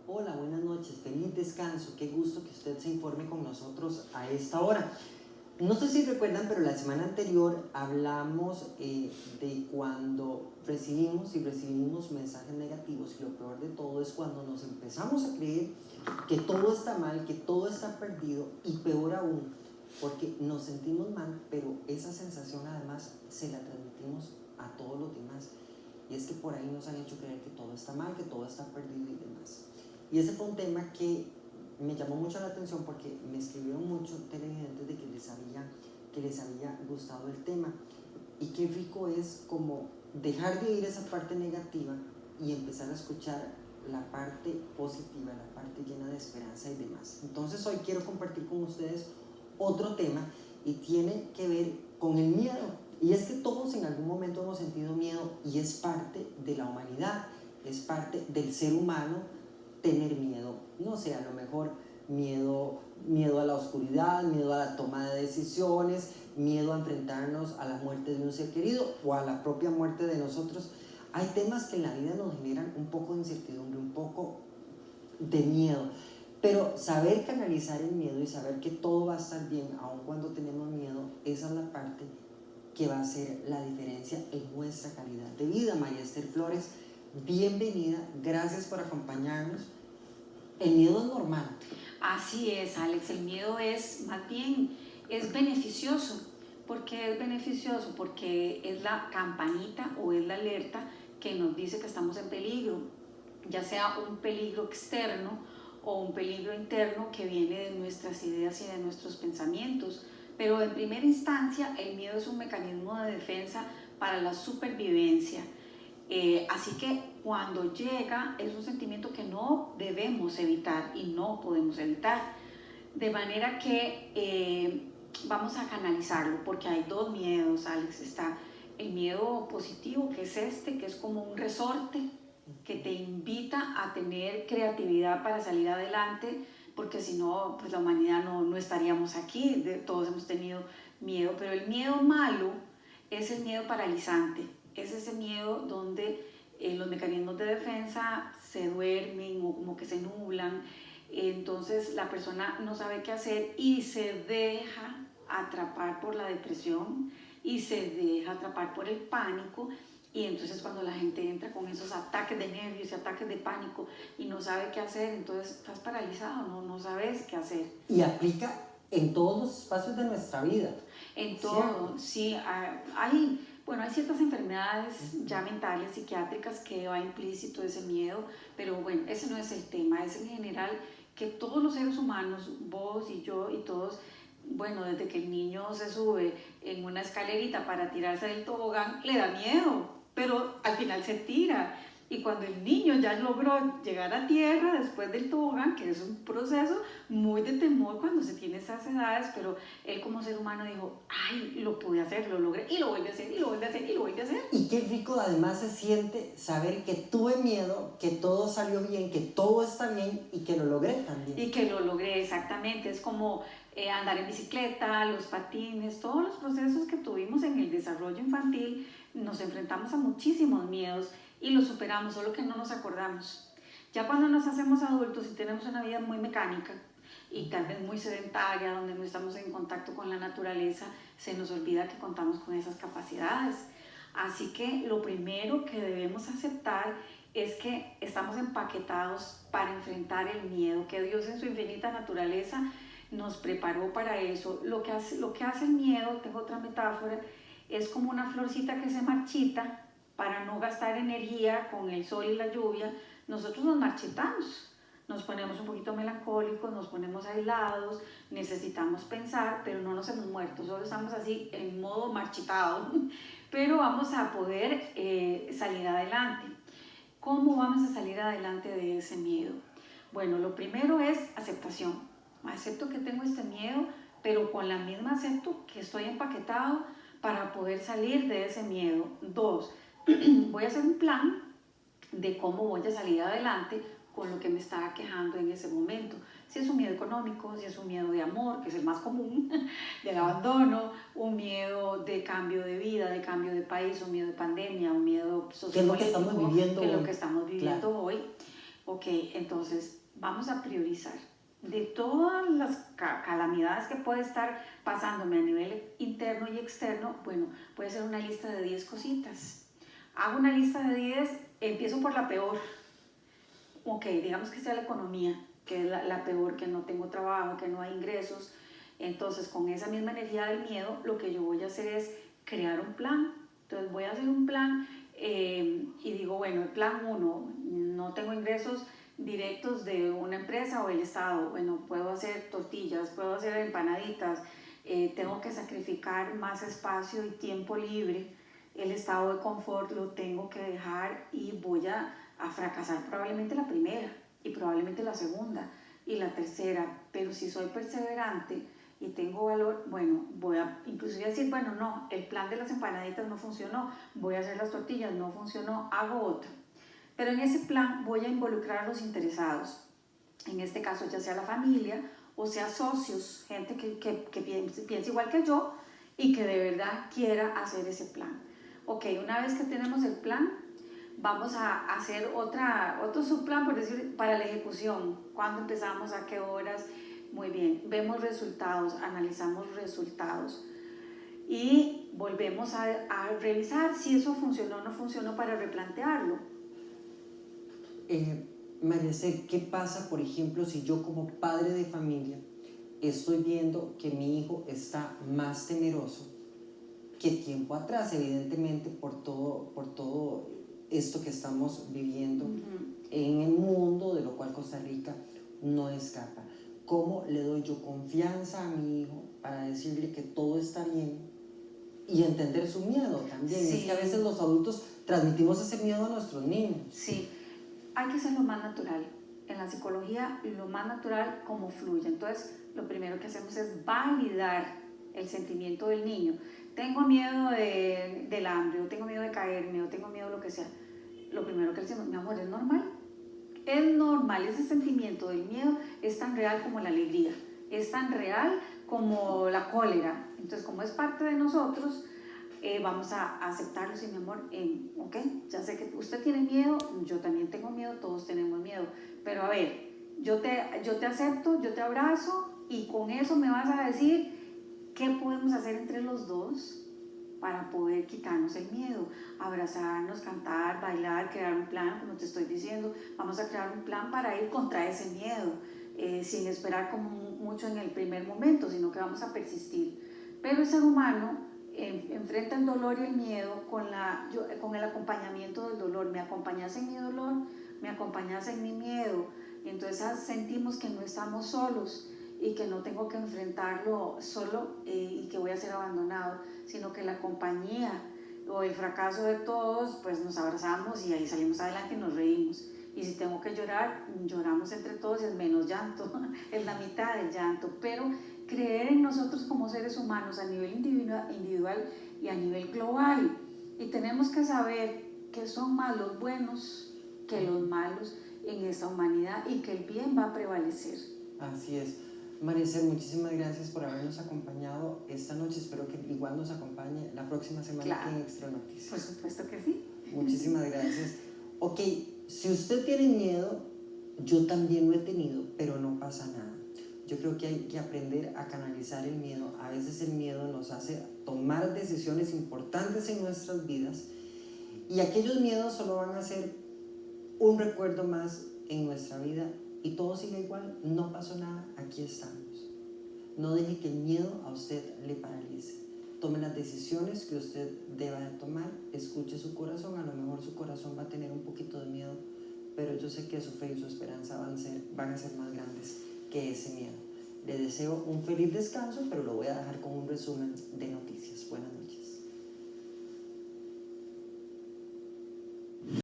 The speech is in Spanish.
Hola, buenas noches, feliz descanso, qué gusto que usted se informe con nosotros a esta hora. No sé si recuerdan, pero la semana anterior hablamos de cuando recibimos mensajes negativos, y lo peor de todo es cuando nos empezamos a creer que todo está mal, que todo está perdido, y peor aún, porque nos sentimos mal, pero esa sensación además se la transmitimos a todos los demás. Y es que por ahí nos han hecho creer que todo está mal, que todo está perdido y demás. Y ese fue un tema que me llamó mucho la atención porque me escribieron muchos televidentes de que les había gustado el tema. Y qué rico es como dejar de oír esa parte negativa y empezar a escuchar la parte positiva, la parte llena de esperanza y demás. Entonces hoy quiero compartir con ustedes otro tema y tiene que ver con el miedo. Y es que todos en algún momento hemos sentido miedo y es parte de la humanidad, es parte del ser humano tener miedo. No sé, a lo mejor miedo a la oscuridad, miedo a la toma de decisiones, miedo a enfrentarnos a la muerte de un ser querido o a la propia muerte de nosotros. Hay temas que en la vida nos generan un poco de incertidumbre, un poco de miedo, pero saber canalizar el miedo y saber que todo va a estar bien aun cuando tenemos miedo, esa es la parte que va a hacer la diferencia en nuestra calidad de vida. María Esther Flores, bienvenida, gracias por acompañarnos. El miedo es normal. Así es, Alex, el miedo es más bien, es beneficioso. ¿Por qué es beneficioso? Porque es la campanita o es la alerta que nos dice que estamos en peligro, ya sea un peligro externo o un peligro interno que viene de nuestras ideas y de nuestros pensamientos. Pero en primera instancia, el miedo es un mecanismo de defensa para la supervivencia. Así que cuando llega es un sentimiento que no debemos evitar y no podemos evitar. De manera que vamos a canalizarlo porque hay dos miedos, Alex. Está el miedo positivo, que es este, que es como un resorte que te invita a tener creatividad para salir adelante, porque si no, pues la humanidad no estaríamos aquí, todos hemos tenido miedo. Pero el miedo malo es el miedo paralizante, es ese miedo donde los mecanismos de defensa se duermen o como que se nublan. Entonces la persona no sabe qué hacer y se deja atrapar por la depresión y se deja atrapar por el pánico. Y entonces cuando la gente entra con esos ataques de nervios y ataques de pánico y no sabe qué hacer, entonces estás paralizado, no sabes qué hacer. Y aplica en todos los espacios de nuestra vida. En todo, sí. Hay ciertas enfermedades ya mentales, psiquiátricas, que va implícito ese miedo, pero bueno, ese no es el tema, es en general que todos los seres humanos, vos y yo y todos, bueno, desde que el niño se sube en una escalerita para tirarse del tobogán, le da miedo, pero al final se tira. Y cuando el niño ya logró llegar a tierra después del tobogán, que es un proceso muy de temor cuando se tiene esas edades, pero él como ser humano dijo, ay, lo pude hacer, lo logré, y lo vuelve a hacer, y lo vuelve a hacer, y lo vuelve a hacer. Y qué rico además se siente saber que tuve miedo, que todo salió bien, que todo está bien y que lo logré también. Y que lo logré, exactamente. Es como andar en bicicleta, los patines, todos los procesos que tuvimos en el desarrollo infantil, nos enfrentamos a muchísimos miedos y los superamos, solo que no nos acordamos. Ya cuando nos hacemos adultos y tenemos una vida muy mecánica y tal vez muy sedentaria, donde no estamos en contacto con la naturaleza, se nos olvida que contamos con esas capacidades. Así que lo primero que debemos aceptar es que estamos empaquetados para enfrentar el miedo, que Dios en su infinita naturaleza nos preparó para eso. Lo que hace el miedo, tengo otra metáfora, es como una florcita que se marchita para no gastar energía con el sol y la lluvia. Nosotros nos marchitamos, nos ponemos un poquito melancólicos, nos ponemos aislados, necesitamos pensar, pero no nos hemos muerto, solo estamos así en modo marchitado, pero vamos a poder salir adelante. ¿Cómo vamos a salir adelante de ese miedo? Bueno, lo primero es aceptación. Acepto que tengo este miedo, pero con la misma acepto que estoy empaquetado para poder salir de ese miedo. 2, voy a hacer un plan de cómo voy a salir adelante con lo que me estaba quejando en ese momento. Si es un miedo económico, si es un miedo de amor, que es el más común, del abandono, un miedo de cambio de vida, de cambio de país, un miedo de pandemia, un miedo sociopolítico, que es lo que estamos viviendo que es hoy. lo que estamos viviendo Claro. hoy. Ok, entonces vamos a priorizar. De todas las calamidades que puede estar pasándome a nivel interno y externo, bueno, puede ser una lista de 10 cositas. Hago una lista de 10, empiezo por la peor. Ok, digamos que sea la economía, que es la peor, que no tengo trabajo, que no hay ingresos. Entonces, con esa misma energía del miedo, lo que yo voy a hacer es crear un plan. Entonces, voy a hacer un plan y digo, bueno, el plan 1, no tengo ingresos directos de una empresa o el Estado. Bueno, puedo hacer tortillas, puedo hacer empanaditas, tengo que sacrificar más espacio y tiempo libre. El estado de confort lo tengo que dejar y voy a fracasar probablemente la primera y probablemente la segunda y la tercera, pero si soy perseverante y tengo valor, bueno, voy a inclusive decir, bueno, no, el plan de las empanaditas no funcionó, voy a hacer las tortillas, no funcionó, hago otra. Pero en ese plan voy a involucrar a los interesados, en este caso ya sea la familia o sea socios, gente que piensa igual que yo y que de verdad quiera hacer ese plan. Ok, una vez que tenemos el plan, vamos a hacer otro subplan, por decir, para la ejecución. ¿Cuándo empezamos? ¿A qué horas? Muy bien, vemos resultados, analizamos resultados y volvemos a revisar si eso funcionó o no funcionó para replantearlo. María Esther, ¿qué pasa, por ejemplo, si yo como padre de familia estoy viendo que mi hijo está más temeroso que tiempo atrás, evidentemente por todo esto que estamos viviendo en el mundo, de lo cual Costa Rica no escapa? ¿Cómo le doy yo confianza a mi hijo para decirle que todo está bien y entender su miedo también? Sí. Es que a veces los adultos transmitimos ese miedo a nuestros niños. Sí, hay que ser lo más natural. En la psicología, lo más natural como fluye. Entonces, lo primero que hacemos es validar el sentimiento del niño. Tengo miedo del hambre, o tengo miedo de caerme, o tengo miedo de lo que sea. Lo primero que le decimos, mi amor, ¿es normal? Es normal, ese sentimiento del miedo es tan real como la alegría, es tan real como la cólera. Entonces, como es parte de nosotros, vamos a aceptarlo, sí, mi amor, ok, ya sé que usted tiene miedo, yo también tengo miedo, todos tenemos miedo, pero a ver, yo te acepto, yo te abrazo y con eso me vas a decir qué podemos hacer entre los dos para poder quitarnos el miedo, abrazarnos, cantar, bailar, crear un plan, como te estoy diciendo, vamos a crear un plan para ir contra ese miedo, sin esperar como mucho en el primer momento, sino que vamos a persistir. Pero el ser humano enfrenta el dolor y el miedo con el acompañamiento del dolor. Me acompañas en mi dolor, me acompañas en mi miedo, y entonces sentimos que no estamos solos y que no tengo que enfrentarlo solo y que voy a ser abandonado, sino que la compañía o el fracaso de todos, pues nos abrazamos y ahí salimos adelante y nos reímos. Y si tengo que llorar, lloramos entre todos y es menos llanto, es la mitad del llanto. Pero creer en nosotros como seres humanos a nivel individual y a nivel global. Y tenemos que saber que son más los buenos que los malos en esta humanidad y que el bien va a prevalecer. Así es. María Esther, muchísimas gracias por habernos acompañado esta noche. Espero que igual nos acompañe la próxima semana, claro, aquí en Extra Noticias. Por supuesto que sí. Muchísimas gracias. Ok, si usted tiene miedo, yo también lo he tenido, pero no pasa nada. Yo creo que hay que aprender a canalizar el miedo. A veces el miedo nos hace tomar decisiones importantes en nuestras vidas y aquellos miedos solo van a ser un recuerdo más en nuestra vida y todo sigue igual, no pasó nada, aquí estamos. No deje que el miedo a usted le paralice. Tome las decisiones que usted deba de tomar, escuche su corazón. A lo mejor su corazón va a tener un poquito de miedo, pero yo sé que su fe y su esperanza van a ser más grandes que ese miedo. Le deseo un feliz descanso, pero lo voy a dejar con un resumen de noticias. Buenas noches.